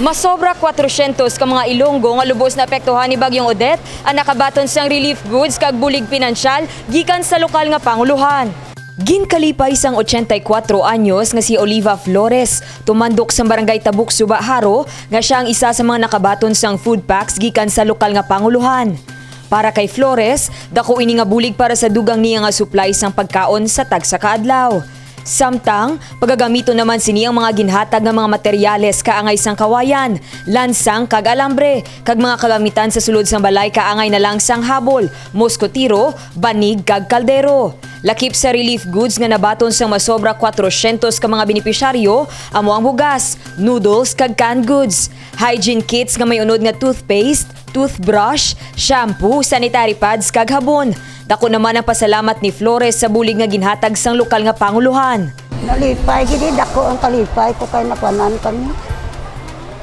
Masobra 400 ka mga Ilonggo nga lubos na apektuhan ni Bagyong Odette ang nakabaton sang relief goods kag bulig pinansyal gikan sa lokal nga panguluhan. Ginkalipay sang 84 anyos nga si Oliva Flores tumandok sa barangay Tabuk, Suba, Haro nga siya ang isa sa mga nakabaton sang food packs gikan sa lokal nga panguluhan. Para kay Flores, dako ini nga bulig para sa dugang niya nga supply sang pagkaon sa tagsa ka adlaw. Samtang, pagagamito naman sini ang mga ginhatag nga mga materyales kaangay sang kawayan, lansang kag alambre, kag mga kagamitan sa sulod sang balay kaangay na lang sang habol, moskotiro, banig kag kaldero. Lakip sa relief goods nga nabaton sang masobra 400 ka mga benepisyaryo, amo ang bugas, noodles kag canned goods, hygiene kits nga may unod nga toothpaste, toothbrush, shampoo, sanitary pads kag habon. Dako naman ang pasalamat ni Flores sa bulig nga ginhatag sang lokal nga panguluhan. Nalipay, gini dako ang kalipay ko kay nakuanan kami.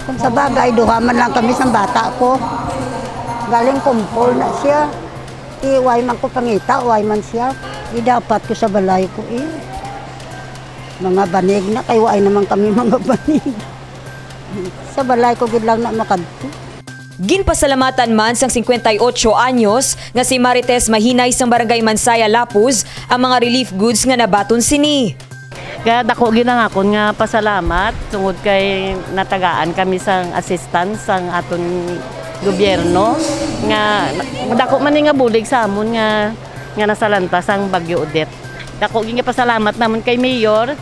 Kung sa bagay, duhaman lang kami sa bata ko. Galing kumpol na siya. Iway man ko pangita, way man siya. Dapat ko sa balay ko Mga banig na, kay way naman kami mga banig. Sa balay ko gid lang na makadto. Ginpasalamatan man sang 58 anyos nga si Marites Mahinay sang barangay Mansaya, Lapuz ang mga relief goods nga nabaton sini. Kaya dako ginangakon nga pasalamat tungod kay natagaan kami sang assistance sang aton gobyerno nga dako man nga bulig sa amon nga nasalanta sang Bagyo Odette. Dako nga pasalamat namon kay Mayor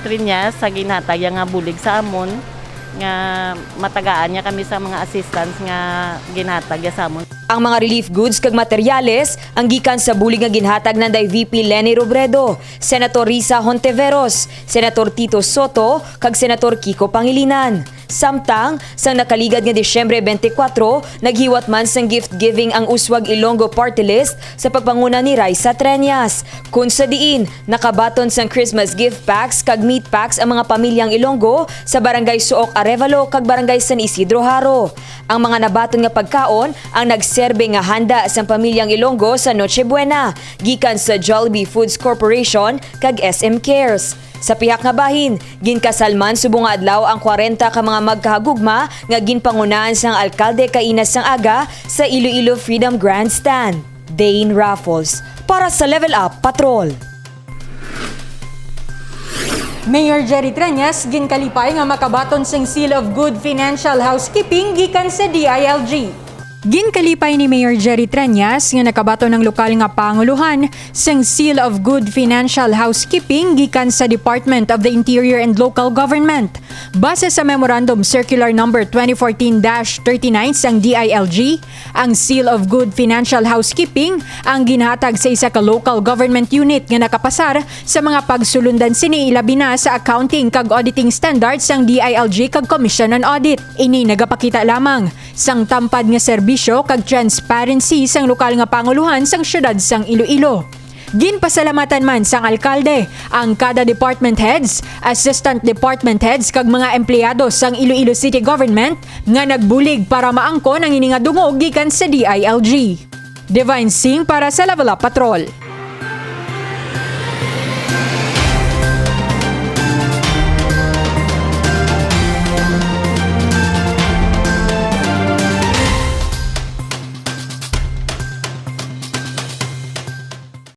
Triñas sa ginhatag nga bulig sa amon nga matagaan niya kami sa mga assistance nga ginhatag sa amon. Ang mga relief goods kag materyales ang gikan sa bulig nga ginhatag ng VP Leni Robredo, Senator Risa Hontiveros, Senator Tito Soto kag Senator Kiko Pangilinan. Samtang, sang nakaligad nga Disyembre 24, naghiwat man sang gift giving ang Uswag Ilonggo Party List sa pagpanguna ni Raisa Treñas. Kung sa diin, nakabaton sang Christmas gift packs kag meat packs ang mga pamilyang Ilonggo sa Barangay Suok Arevalo kag Barangay San Isidro Haro. Ang mga nabaton nga pagkaon ang nagserbe nga handa sa pamilyang Ilonggo sa Noche Buena, gikan sa Jollibee Foods Corporation kag SM Cares. Sa pihak nga bahin, ginkasalman subong nga adlaw ang 40 ka mga magkahagugma nga ginpangunahan sang alkalde kainas sang aga sa Iloilo Freedom Grandstand. Dane Raffles para sa Level Up Patrol. Mayor Jerry Treñas ginkalipay nga makabaton sing Seal of Good Financial Housekeeping gikan sa DILG. Ginkalipay ni Mayor Jerry Treñas nga nakabato ng lokal nga panguluhan sang Seal of Good Financial Housekeeping gikan sa Department of the Interior and Local Government. Base sa Memorandum Circular No. 2014-39 sang DILG, ang Seal of Good Financial Housekeeping ang ginhatag sa isa ka local government unit nga nakapasar sa mga pagsulundan sini ilabi na sa accounting kag auditing standards sang DILG kag Commission on Audit. Ini nagapakita lamang sang tampad nga serbisyo kag transparency sang lokal nga panguluhan sang syudad sang Iloilo. Ginpasalamatan man sang alkalde ang kada department heads, assistant department heads kag mga empleyado sang Iloilo City Government nga nagbulig para maangkon ang ini nga dungog gikan sa DILG. Divine Singh para sa Level Up Patrol.